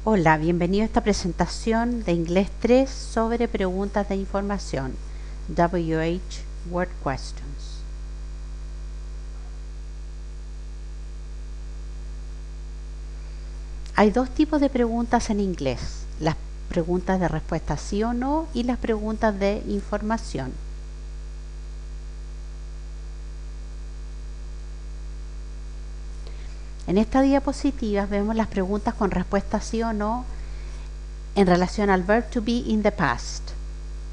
Hola, bienvenido a esta presentación de Inglés 3 sobre preguntas de información, WH Word Questions. Hay dos tipos de preguntas en inglés, las preguntas de respuesta sí o no y las preguntas de información. En esta diapositiva vemos las preguntas con respuesta sí o no en relación al verb to be in the past.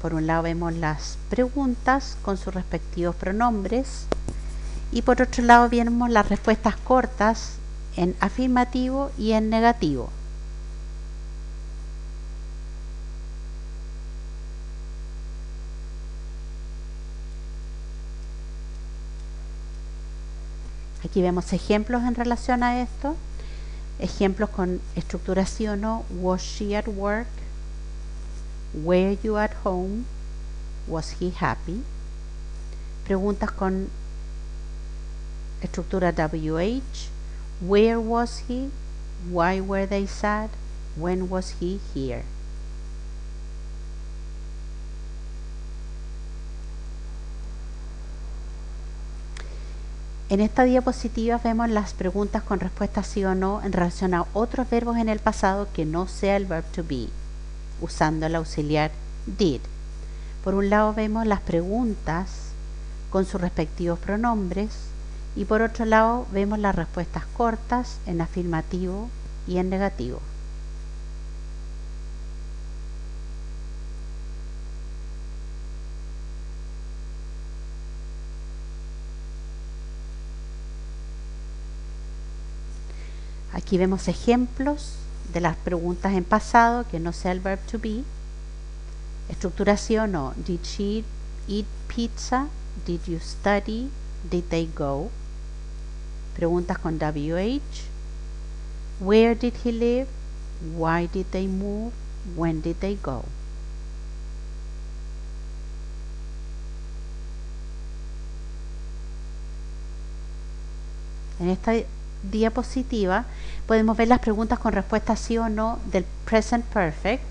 Por un lado vemos las preguntas con sus respectivos pronombres y por otro lado vemos las respuestas cortas en afirmativo y en negativo. Aquí vemos ejemplos en relación a esto. Ejemplos con estructura sí o no. Was she at work? Were you at home? Was he happy? Preguntas con estructura WH. Where was he? Why were they sad? When was he here? En esta diapositiva vemos las preguntas con respuesta sí o no en relación a otros verbos en el pasado que no sea el verb to be, usando el auxiliar did. Por un lado vemos las preguntas con sus respectivos pronombres y por otro lado vemos las respuestas cortas en afirmativo y en negativo. Aquí vemos ejemplos de las preguntas en pasado que no sea el verb to be. Estructura sí o no. Did she eat pizza? Did you study? Did they go? Preguntas con WH. Where did he live? Why did they move? When did they go? En esta diapositiva podemos ver las preguntas con respuesta sí o no del present perfect.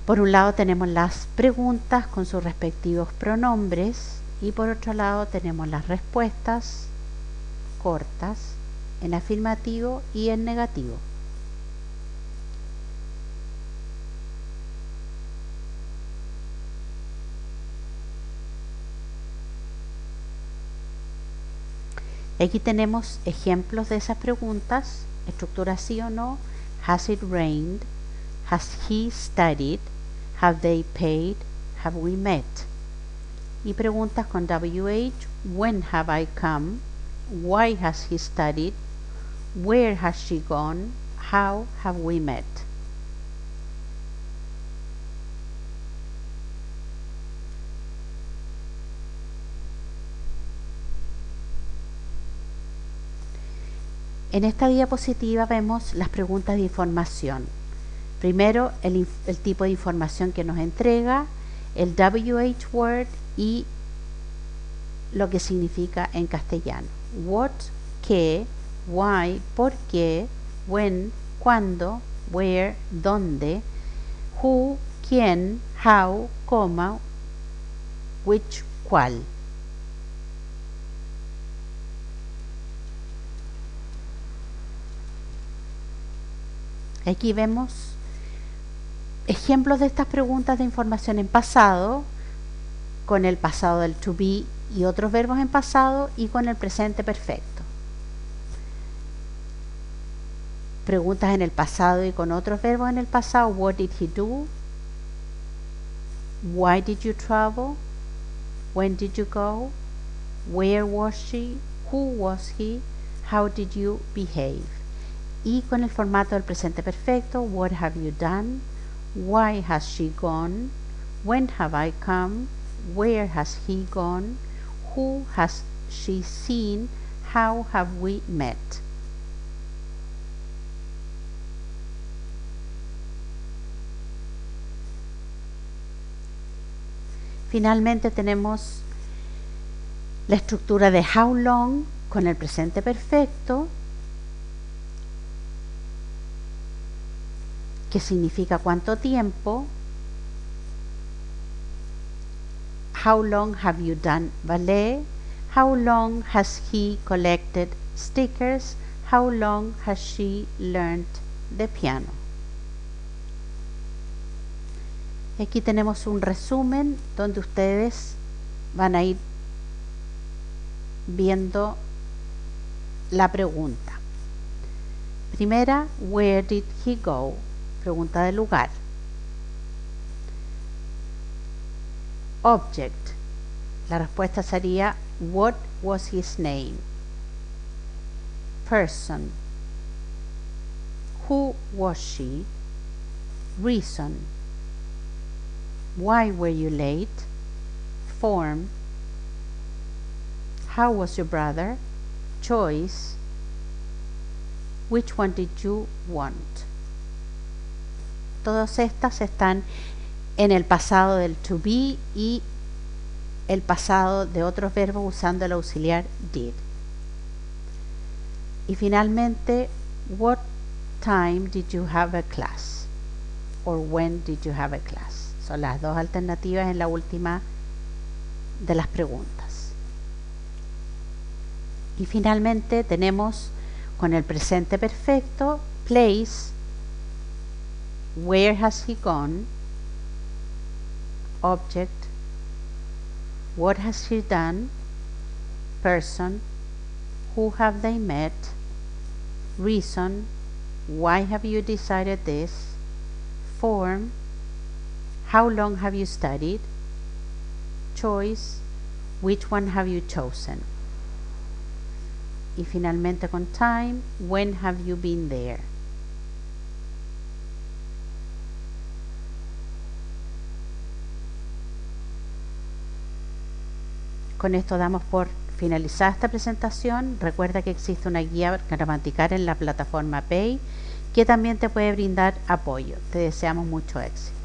Por un lado tenemos las preguntas con sus respectivos pronombres y por otro lado tenemos las respuestas cortas en afirmativo y en negativo. Aquí tenemos ejemplos de esas preguntas, estructura sí o no. Has it rained? Has he studied? Have they paid? Have we met? Y preguntas con WH. When have I come? Why has he studied? Where has she gone? How have we met? En esta diapositiva vemos las preguntas de información. Primero, el tipo de información que nos entrega, el WH word y lo que significa en castellano. What, qué, why, por qué, when, cuándo, where, dónde, who, quién, how, coma, which, cuál. Aquí vemos ejemplos de estas preguntas de información en pasado, con el pasado del to be y otros verbos en pasado y con el presente perfecto. Preguntas en el pasado y con otros verbos en el pasado. What did he do? Why did you travel? When did you go? Where was she? Who was he? How did you behave? Y con el formato del presente perfecto. What have you done? Why has she gone? When have I come? Where has he gone? Who has she seen? How have we met? Finalmente tenemos la estructura de how long con el presente perfecto que significa cuánto tiempo. How long have you done ballet? How long has he collected stickers? How long has she learned the piano? Aquí tenemos un resumen donde ustedes van a ir viendo la pregunta. Primera, where did he go? Pregunta de lugar. Object. La respuesta sería what was his name? Person. Who was she? Reason. Why were you late? Form. How was your brother? Choice. Which one did you want? Todas estas están en el pasado del to be y el pasado de otros verbos usando el auxiliar did. Y finalmente, what time did you have a class? Or when did you have a class? Son las dos alternativas en la última de las preguntas. Y finalmente tenemos con el presente perfecto, place, where has he gone? Object, what has she done? Person, who have they met? Reason, why have you decided this? Form, how long have you studied? Choice, which one have you chosen? Y finalmente con time, when have you been there? Con esto damos por finalizada esta presentación. Recuerda que existe una guía gramatical en la plataforma Pay que también te puede brindar apoyo. Te deseamos mucho éxito.